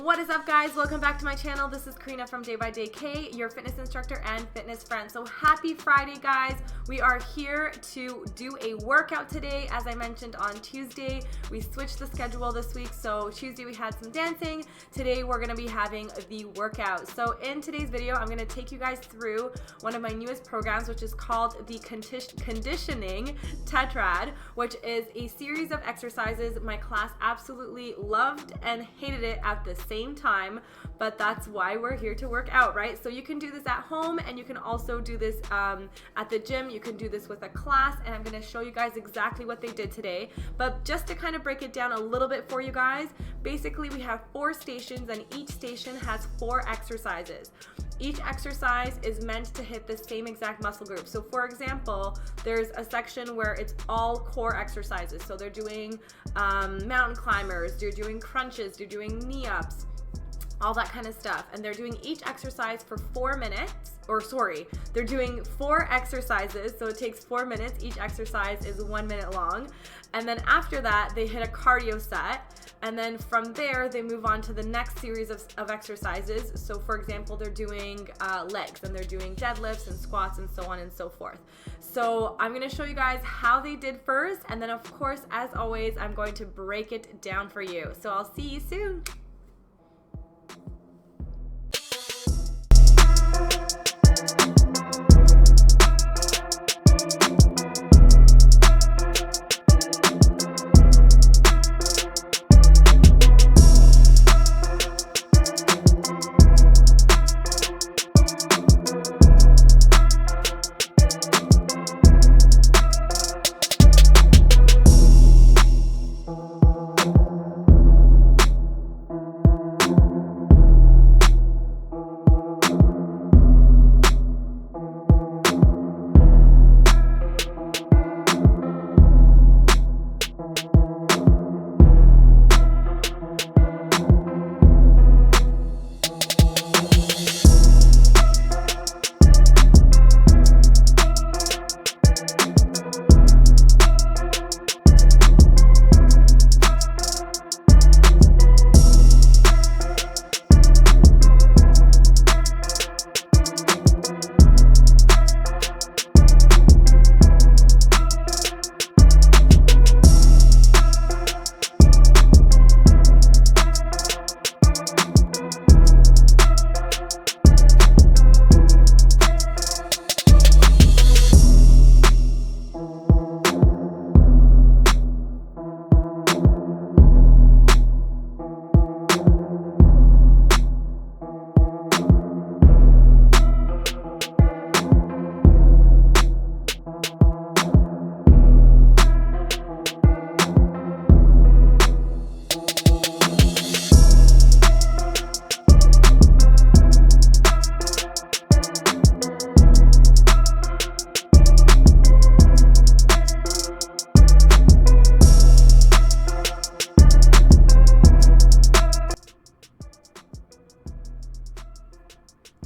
What is up, guys? Welcome back to my channel. This is Karina from Day by Day K, your fitness instructor and fitness friend. So happy Friday, guys. We are here to do a workout today. As I mentioned on Tuesday, we switched the schedule this week. So Tuesday we had some dancing. Today we're going to be having the workout. So in today's video, I'm going to take you guys through one of my newest programs, which is called the Conditioning Tetrad, which is a series of exercises my class absolutely loved and hated it at the same time, but that's why we're here to work out, right? So you can do this at home, and you can also do this at the gym. You can do this with a class, and I'm going to show you guys exactly what they did today. But just to kind of break it down a little bit for you guys, basically we have 4 stations, and each station has 4 exercises. Each exercise is meant to hit the same exact muscle group. So for example, there's a section where it's all core exercises. So they're doing mountain climbers, they're doing crunches, they're doing knee-ups, all that kind of stuff. And they're doing each exercise for 4 minutes, they're doing 4 exercises. So it takes 4 minutes. Each exercise is 1 minute long. And then after that, they hit a cardio set. And then from there, they move on to the next series of exercises. So for example, they're doing legs, and they're doing deadlifts and squats and so on and so forth. So I'm going to show you guys how they did first. And then of course, as always, I'm going to break it down for you. So I'll see you soon.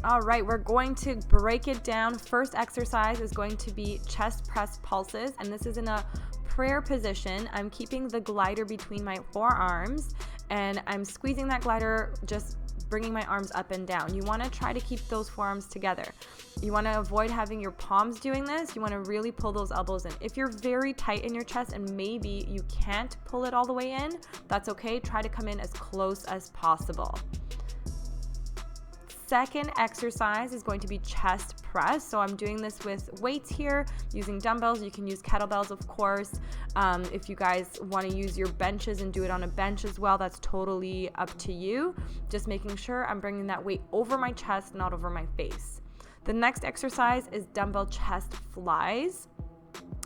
All right, we're going to break it down. First exercise is going to be chest press pulses, and this is in a prayer position. I'm keeping the glider between my forearms, and I'm squeezing that glider, just bringing my arms up and down. You want to try to keep those forearms together. You want to avoid having your palms doing this. You want to really pull those elbows in. If you're very tight in your chest and maybe you can't pull it all the way in, that's okay. Try to come in as close as possible. Second exercise is going to be chest press. So I'm doing this with weights here, using dumbbells. You can use kettlebells, of course. If you guys want to use your benches and do it on a bench as well, that's totally up to you. Just making sure I'm bringing that weight over my chest, not over my face. The next exercise is dumbbell chest flies.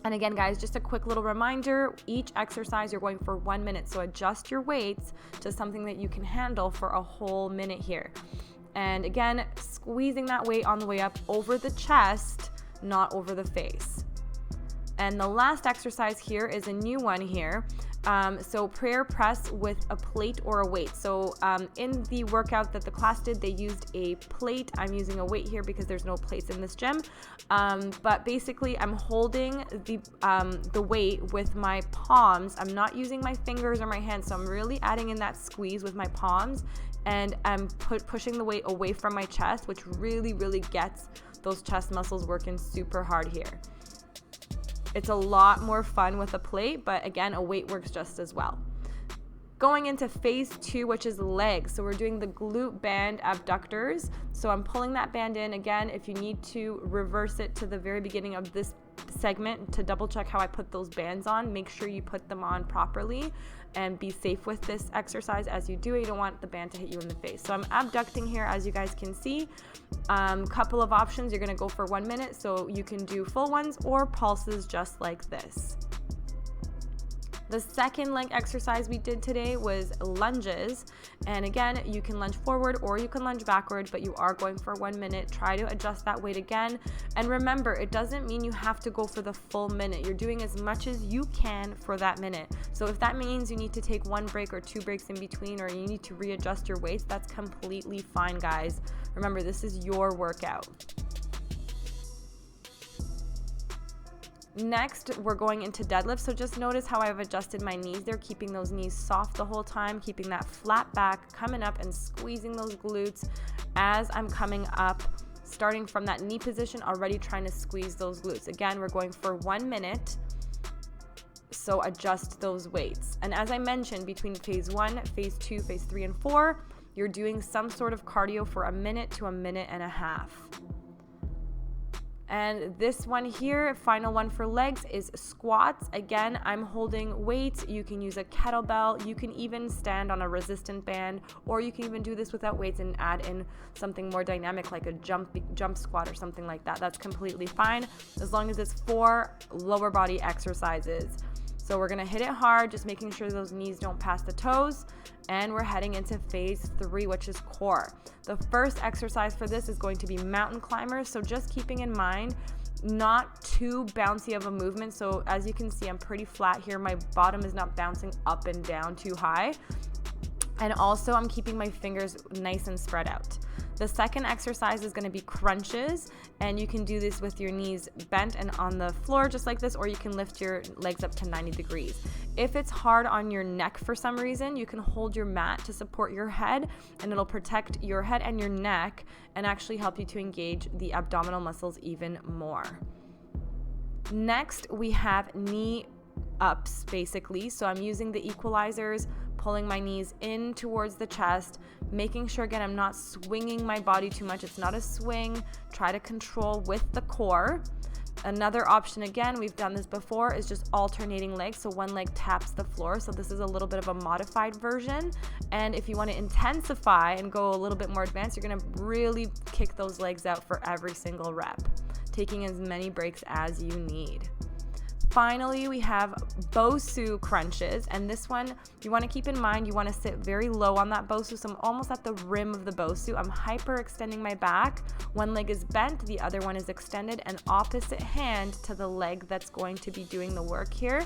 And again, guys, just a quick little reminder, each exercise you're going for 1 minute. So adjust your weights to something that you can handle for a whole minute here. And again, squeezing that weight on the way up over the chest, not over the face. And the last exercise here is a new one here. So prayer press with a plate or a weight. So in the workout that the class did, they used a plate. I'm using a weight here because there's no plates in this gym. But basically I'm holding the weight with my palms. I'm not using my fingers or my hands. So I'm really adding in that squeeze with my palms and I'm pushing the weight away from my chest, which really, really gets those chest muscles working super hard here. It's a lot more fun with a plate, but again, a weight works just as well. Going into phase 2, which is legs. So we're doing the glute band abductors. So I'm pulling that band in. Again, if you need to reverse it to the very beginning of this segment to double check how I put those bands on, make sure you put them on properly and be safe with this exercise as you do it. You don't want the band to hit you in the face. So I'm abducting here, as you guys can see. Couple of options. You're gonna go for 1 minute, so you can do full ones or pulses just like this. The second leg exercise we did today was lunges. And again, you can lunge forward or you can lunge backward, but you are going for 1 minute. Try to adjust that weight again. And remember, it doesn't mean you have to go for the full minute. You're doing as much as you can for that minute. So if that means you need to take 1 break or 2 breaks in between, or you need to readjust your weights, that's completely fine, guys. Remember, this is your workout. Next, we're going into deadlift. So just notice how I've adjusted my knees there, keeping those knees soft the whole time, keeping that flat back, coming up and squeezing those glutes as I'm coming up, starting from that knee position, already trying to squeeze those glutes. Again, we're going for 1 minute. So adjust those weights. And as I mentioned, between phase 1, phase 2, phase 3, and 4, you're doing some sort of cardio for 1 minute to 1.5 minutes. And this one here, final one for legs, is squats. Again, I'm holding weights. You can use a kettlebell. You can even stand on a resistant band, or you can even do this without weights and add in something more dynamic like a jump squat or something like that. That's completely fine as long as it's 4 lower body exercises. So we're gonna hit it hard, just making sure those knees don't pass the toes. And we're heading into phase 3, which is core. The first exercise for this is going to be mountain climbers. So just keeping in mind, not too bouncy of a movement. So as you can see, I'm pretty flat here. My bottom is not bouncing up and down too high. And also I'm keeping my fingers nice and spread out. The second exercise is going to be crunches, and you can do this with your knees bent and on the floor just like this, or you can lift your legs up to 90 degrees. If it's hard on your neck for some reason, you can hold your mat to support your head, and it'll protect your head and your neck and actually help you to engage the abdominal muscles even more. Next, we have knee ups basically. So I'm using the equalizers, pulling my knees in towards the chest, making sure again I'm not swinging my body too much. It's not a swing. Try to control with the core. Another option, again, we've done this before, is just alternating legs. So one leg taps the floor. So this is a little bit of a modified version. And if you want to intensify and go a little bit more advanced, you're going to really kick those legs out for every single rep, taking as many breaks as you need. Finally, we have BOSU crunches, and this one you want to keep in mind, you want to sit very low on that BOSU. So I'm almost at the rim of the BOSU. I'm hyper extending my back. One leg is bent, the other one is extended, and opposite hand to the leg that's going to be doing the work here.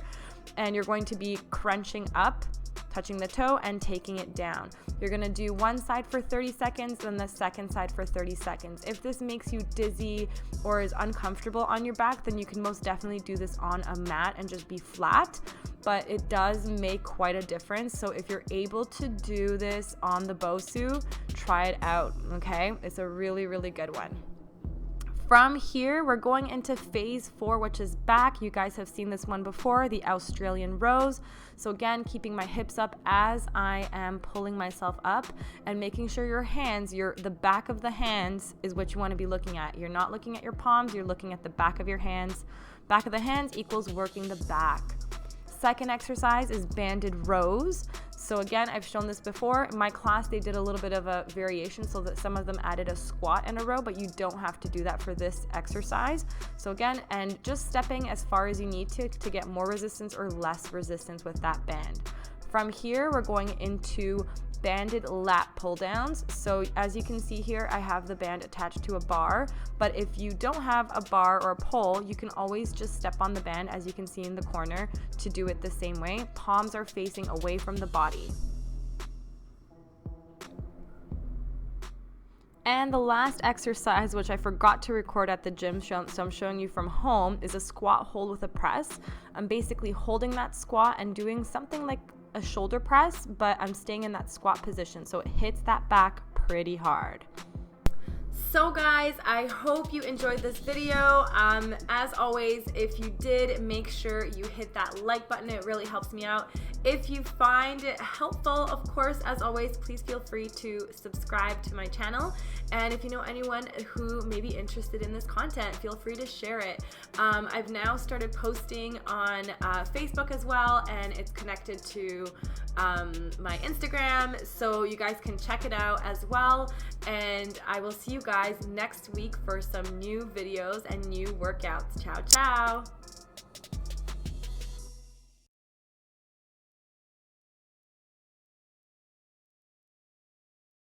And you're going to be crunching up, touching the toe and taking it down. You're gonna do one side for 30 seconds, then the second side for 30 seconds. If this makes you dizzy or is uncomfortable on your back, then you can most definitely do this on a mat and just be flat, but it does make quite a difference. So if you're able to do this on the BOSU, try it out, okay? It's a really, really good one. From here, we're going into phase 4, which is back. You guys have seen this one before, the Australian rows. So again, keeping my hips up as I am pulling myself up and making sure your hands, the back of the hands is what you want to be looking at. You're not looking at your palms, you're looking at the back of your hands. Back of the hands equals working the back. Second exercise is banded rows. So again, I've shown this before. In my class, they did a little bit of a variation so that some of them added a squat and a row, but you don't have to do that for this exercise. So again, and just stepping as far as you need to get more resistance or less resistance with that band. From here, we're going into banded lat pull downs. So as you can see here, I have the band attached to a bar, but if you don't have a bar or a pole, you can always just step on the band, as you can see in the corner, to do it the same way. Palms are facing away from the body. And the last exercise, which I forgot to record at the gym, so I'm showing you from home, is a squat hold with a press. I'm basically holding that squat and doing something like a shoulder press, but I'm staying in that squat position, so it hits that back pretty hard. So guys, I hope you enjoyed this video. As always, if you did, make sure you hit that like button. It really helps me out. If you find it helpful, of course, as always, please feel free to subscribe to my channel. And if you know anyone who may be interested in this content, feel free to share it. I've now started posting on Facebook as well, and it's connected to my Instagram, so you guys can check it out as well. And I will see you guys next week for some new videos and new workouts. Ciao, ciao.